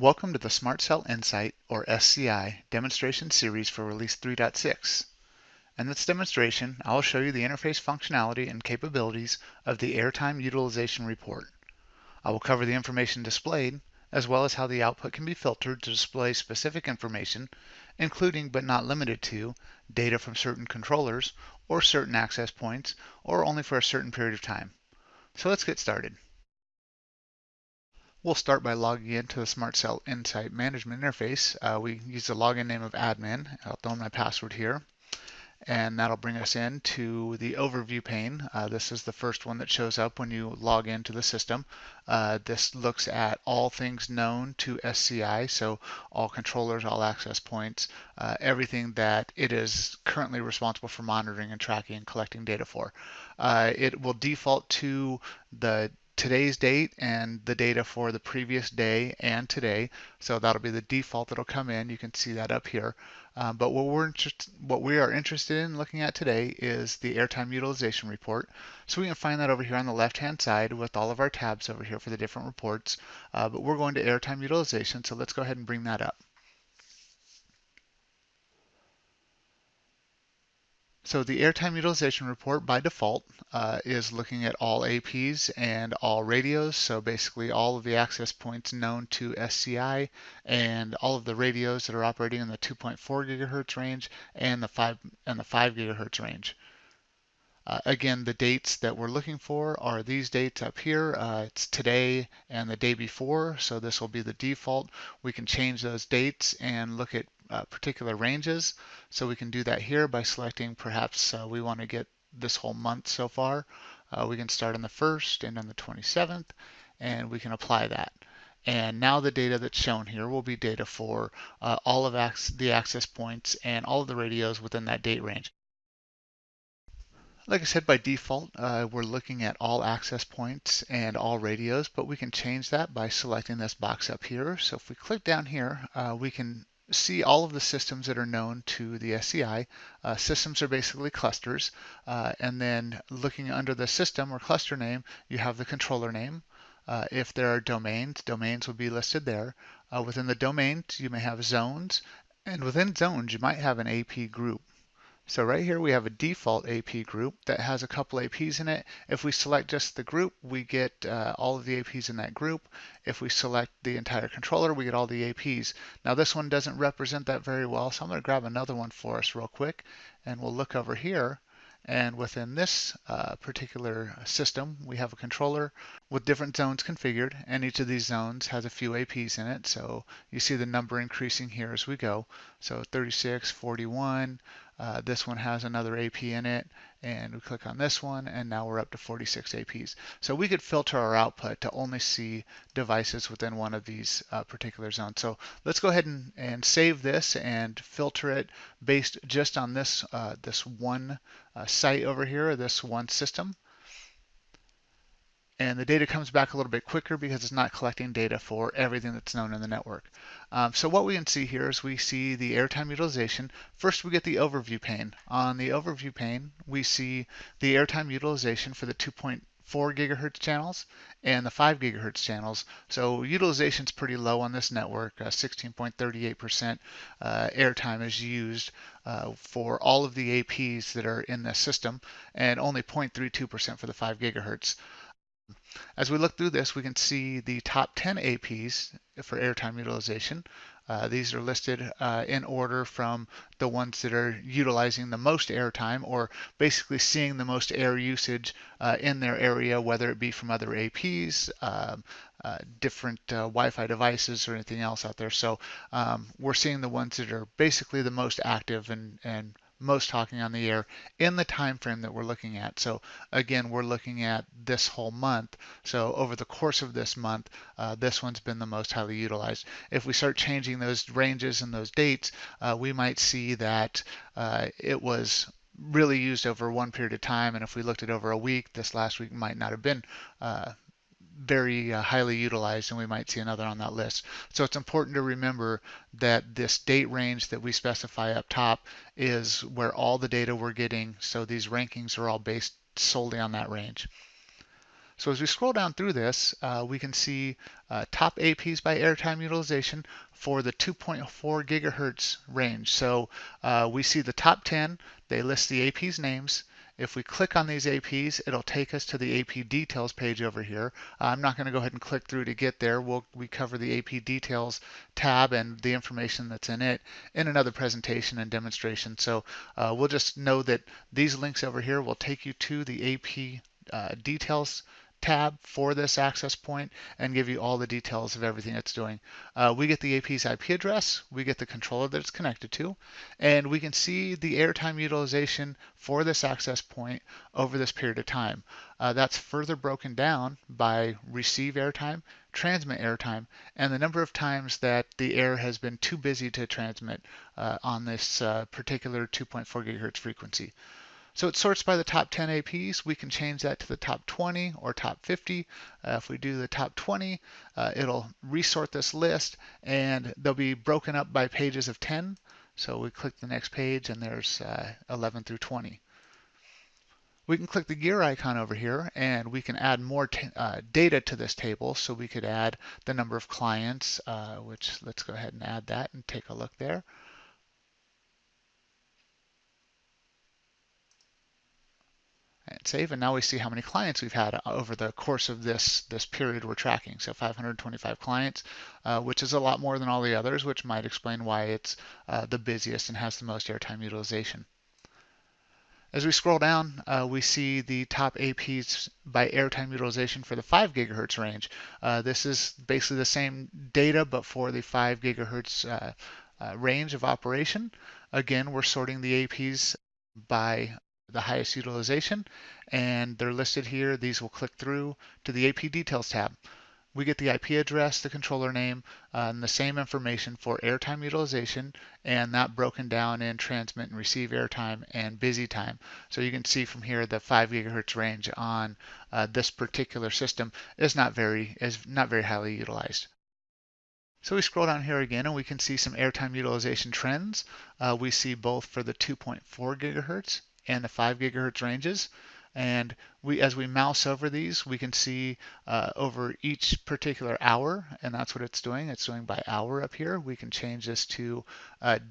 Welcome to the SmartCell Insight, or SCI, demonstration series for Release 3.6. In this demonstration, I will show you the interface functionality and capabilities of the Airtime Utilization Report. I will cover the information displayed, as well as how the output can be filtered to display specific information, including but not limited to data from certain controllers or certain access points, or only for a certain period of time. So let's get started. We'll start by logging into the SmartCell Insight Management Interface. We use the login name of admin. I'll throw in my password here, and that'll bring us into the overview pane. This is the first one that shows up when you log into the system. This looks at all things known to SCI, so all controllers, all access points, everything that it is currently responsible for monitoring and tracking and collecting data for. It will default to the today's date and the data for the previous day and today. So that'll be the default that'll come in. You can see that up here. But what we are interested in looking at today is the Airtime Utilization Report. So we can find that over here on the left-hand side with all of our tabs over here for the different reports. But we're going to Airtime Utilization, so let's go ahead and bring that up. So the Airtime Utilization Report by default is looking at all APs and all radios, so basically all of the access points known to SCI and all of the radios that are operating in the 2.4 gigahertz range and the 5 gigahertz range. Again, the dates that we're looking for are these dates up here. It's today and the day before, so this will be the default. We can change those dates and look at particular ranges. So we can do that here by selecting perhaps we want to get this whole month so far. We can start on the 1st and on the 27th, and we can apply that. And now the data that's shown here will be data for all of the access points and all of the radios within that date range. Like I said, by default, we're looking at all access points and all radios, but we can change that by selecting this box up here. So if we click down here, we can see all of the systems that are known to the SCI. Systems are basically clusters. And then looking under the system or cluster name, you have the controller name. If there are domains, domains will be listed there. Within the domains, you may have zones. And within zones, you might have an AP group. So right here we have a default AP group that has a couple APs in it. If we select just the group, we get all of the APs in that group. If we select the entire controller, we get all the APs. Now this one doesn't represent that very well, so I'm going to grab another one for us real quick, and we'll look over here. And within this particular system, we have a controller with different zones configured, and each of these zones has a few APs in it. So you see the number increasing here as we go. So 36, 41, this one has another AP in it, and we click on this one, and now we're up to 46 APs. So we could filter our output to only see devices within one of these particular zones. So let's go ahead and save this and filter it based just on this, this one site over here, this one system. And the data comes back a little bit quicker because it's not collecting data for everything that's known in the network. So what we can see here is we see the airtime utilization. First, we get the overview pane. On the overview pane, we see the airtime utilization for the 2.4 gigahertz channels and the 5 gigahertz channels. So utilization is pretty low on this network. 16.38% airtime is used for all of the APs that are in this system, and only 0.32% for the 5 gigahertz. As we look through this, we can see the top 10 APs for airtime utilization. These are listed in order from the ones that are utilizing the most airtime, or basically seeing the most air usage in their area, whether it be from other APs, different Wi-Fi devices, or anything else out there. So we're seeing the ones that are basically the most active and most talking on the air in the time frame that we're looking at. So again, we're looking at this whole month. So over the course of this month, this one's been the most highly utilized. If we start changing those ranges and those dates, we might see that it was really used over one period of time. And if we looked at over a week, this last week might not have been very highly utilized, and we might see another on that list. So it's important to remember that this date range that we specify up top is where all the data we're getting. So these rankings are all based solely on that range. So as we scroll down through this, we can see top APs by airtime utilization for the 2.4 gigahertz range. So we see the top 10. They list the APs names. If we click on these APs, it'll take us to the AP details page over here. I'm not going to go ahead and click through to get there. We cover the AP details tab and the information that's in it in another presentation and demonstration. So we'll just know that these links over here will take you to the AP details tab for this access point and give you all the details of everything it's doing. We get the AP's IP address, we get the controller that it's connected to, and we can see the airtime utilization for this access point over this period of time. That's further broken down by receive airtime, transmit airtime, and the number of times that the air has been too busy to transmit on this particular 2.4 gigahertz frequency. So it sorts by the top 10 APs. We can change that to the top 20 or top 50. If we do the top 20, it'll resort this list, and they'll be broken up by pages of 10. So we click the next page, and there's 11 through 20. We can click the gear icon over here, and we can add more data to this table. So we could add the number of clients, which let's go ahead and add that and take a look there. And save, and now we see how many clients we've had over the course of this period we're tracking. So 525 clients, which is a lot more than all the others, which might explain why it's the busiest and has the most airtime utilization. As we scroll down, we see the top APs by airtime utilization for the 5 gigahertz range. This is basically the same data, but for the 5 gigahertz range of operation. Again, we're sorting the APs by the highest utilization, and they're listed here. These will click through to the AP details tab. We get the IP address, the controller name, and the same information for airtime utilization, and that broken down in transmit and receive airtime and busy time. So you can see from here the 5 gigahertz range on this particular system is not very highly utilized. So we scroll down here again, and we can see some airtime utilization trends. We see both for the 2.4 gigahertz and the 5 gigahertz ranges. And as we mouse over these, we can see over each particular hour, and that's what it's doing. It's doing by hour up here. We can change this to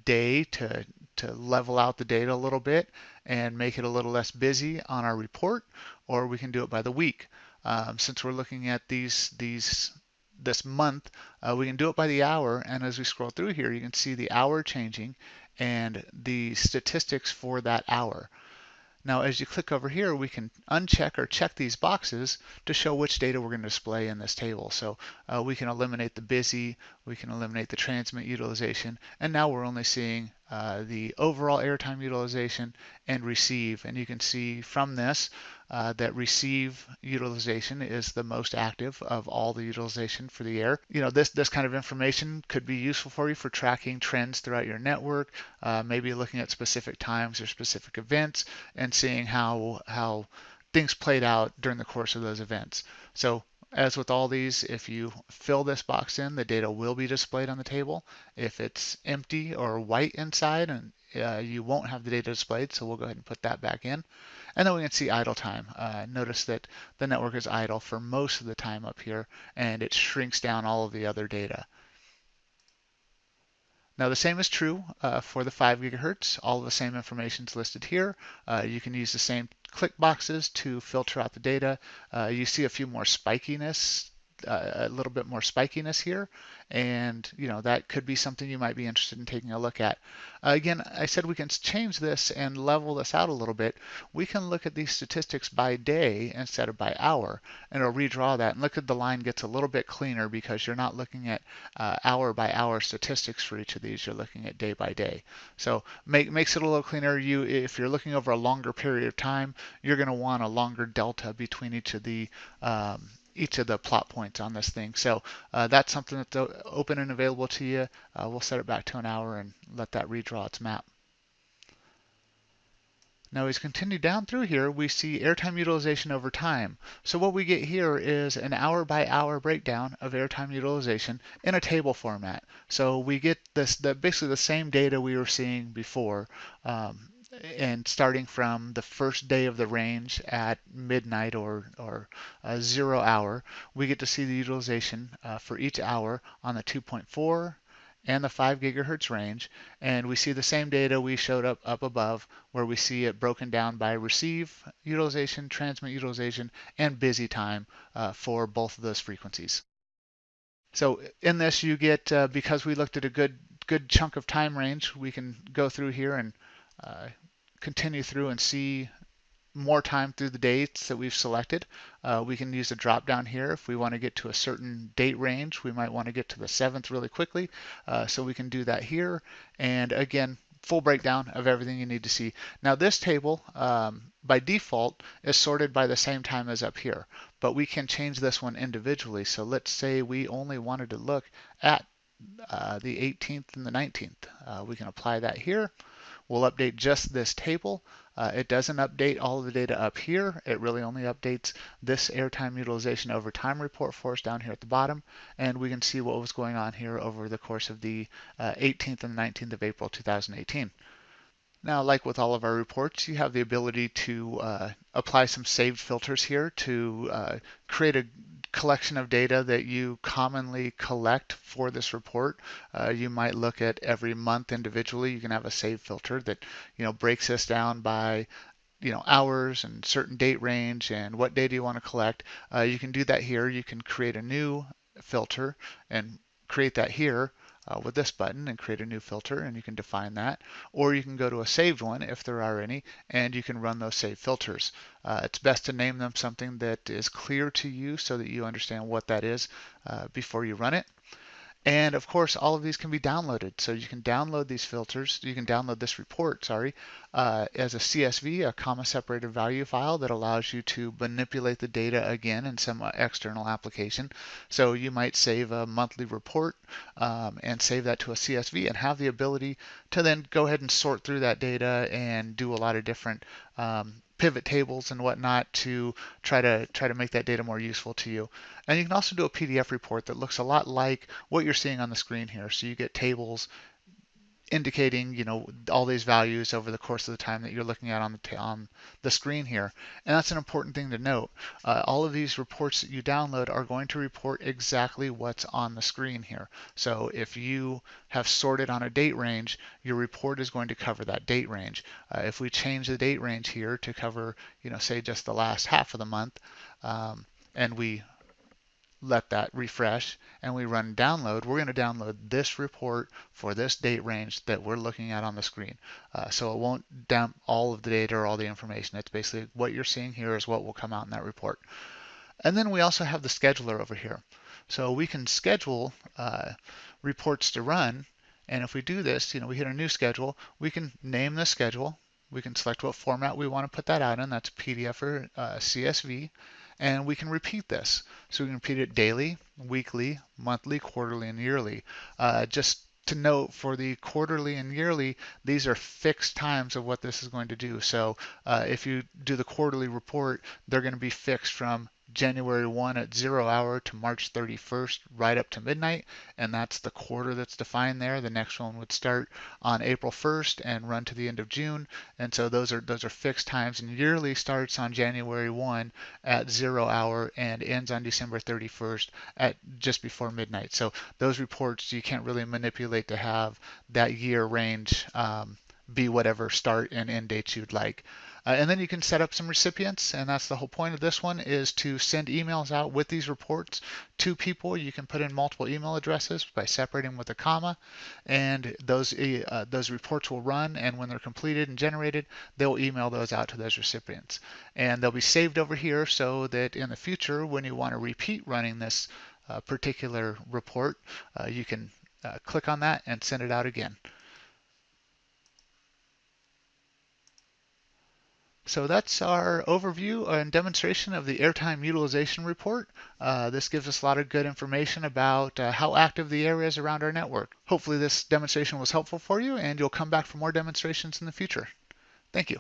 day to level out the data a little bit and make it a little less busy on our report, or we can do it by the week. Since we're looking at this month, we can do it by the hour, and as we scroll through here, you can see the hour changing and the statistics for that hour. Now, as you click over here, we can uncheck or check these boxes to show which data we're going to display in this table. So we can eliminate the busy, we can eliminate the transmit utilization, and now we're only seeing the overall airtime utilization and receive. And you can see from this that receive utilization is the most active of all the utilization for the air. You know, this kind of information could be useful for you for tracking trends throughout your network, maybe looking at specific times or specific events and seeing how things played out during the course of those events. So as with all these, if you fill this box in, the data will be displayed on the table. If it's empty or white inside, and you won't have the data displayed, so we'll go ahead and put that back in. And then we can see idle time. Notice that the network is idle for most of the time up here, and it shrinks down all of the other data. Now the same is true for the 5 gigahertz. All of the same information is listed here. You can use the same click boxes to filter out the data. You see a few more spikiness, a little bit more spikiness here, and that could be something you might be interested in taking a look at. Again, I said we can change this and level this out a little bit. We can look at these statistics by day instead of by hour, and it'll redraw that. And look at the line gets a little bit cleaner because you're not looking at hour by hour statistics for each of these. You're looking at day by day. So makes it a little cleaner. If you're looking over a longer period of time, you're going to want a longer delta between each of the plot points on this thing. So that's something that's open and available to you. We'll set it back to an hour and let that redraw its map. Now as we continue down through here, we see airtime utilization over time. So what we get here is an hour by hour breakdown of airtime utilization in a table format. So we get basically the same data we were seeing before. and starting from the first day of the range at midnight or 0 hour, we get to see the utilization for each hour on the 2.4 and the 5 gigahertz range, and we see the same data we showed up above, where we see it broken down by receive utilization, transmit utilization, and busy time for both of those frequencies. So in this, you get, because we looked at a good chunk of time range, we can go through here and continue through and see more time through the dates that we've selected. We can use the drop down here. If we want to get to a certain date range, we might want to get to the 7th really quickly. So we can do that here. And again, full breakdown of everything you need to see. Now this table, by default, is sorted by the same time as up here, but we can change this one individually. So let's say we only wanted to look at the 18th and the 19th. We can apply that here. We'll update just this table. It doesn't update all of the data up here. It really only updates this airtime utilization over time report for us down here at the bottom. And we can see what was going on here over the course of the 18th and 19th of April 2018. Now, like with all of our reports, you have the ability to apply some saved filters here to create a collection of data that you commonly collect for this report. You might look at every month individually. You can have a save filter that breaks this down by hours and certain date range and what data you want to collect. You can do that here. You can create a new filter and create that here with this button and create a new filter, and you can define that. Or you can go to a saved one if there are any, and you can run those saved filters. It's best to name them something that is clear to you so that you understand what that is before you run it. And of course, all of these can be downloaded. So you can download these filters. You can download this report, sorry, as a CSV, a comma separated value file that allows you to manipulate the data again in some external application. So you might save a monthly report and save that to a CSV and have the ability to then go ahead and sort through that data and do a lot of different pivot tables and whatnot to try to make that data more useful to you. And you can also do a PDF report that looks a lot like what you're seeing on the screen here. So you get tables indicating all these values over the course of the time that you're looking at on the screen here. And that's an important thing to note. All of these reports that you download are going to report exactly what's on the screen here. So if you have sorted on a date range, your report is going to cover that date range. If we change the date range here to cover say just the last half of the month, and we let that refresh and we run download, we're going to download this report for this date range that we're looking at on the screen. So it won't dump all of the data or all the information. It's basically what you're seeing here is what will come out in that report. And then we also have the scheduler over here. So we can schedule reports to run. And if we do this, we hit a new schedule, we can name the schedule. We can select what format we want to put that out in. That's PDF or CSV. And we can repeat this. So we can repeat it daily, weekly, monthly, quarterly, and yearly. Just to note, for the quarterly and yearly, these are fixed times of what this is going to do. So if you do the quarterly report, they're going to be fixed from January 1 at 0 hour to March 31st right up to midnight, and that's the quarter that's defined there. The next one would start on April 1st and run to the end of June, and so those are fixed times. And yearly starts on January 1 at 0 hour and ends on December 31st at just before midnight. So those reports you can't really manipulate to have that year range be whatever start and end dates you'd like. And then you can set up some recipients, and that's the whole point of this one, is to send emails out with these reports to people. You can put in multiple email addresses by separating with a comma, and those reports will run, and when they're completed and generated, they'll email those out to those recipients. And they'll be saved over here so that in the future, when you want to repeat running this particular report, you can click on that and send it out again. So that's our overview and demonstration of the Airtime Utilization Report. This gives us a lot of good information about how active the area is around our network. Hopefully this demonstration was helpful for you, and you'll come back for more demonstrations in the future. Thank you.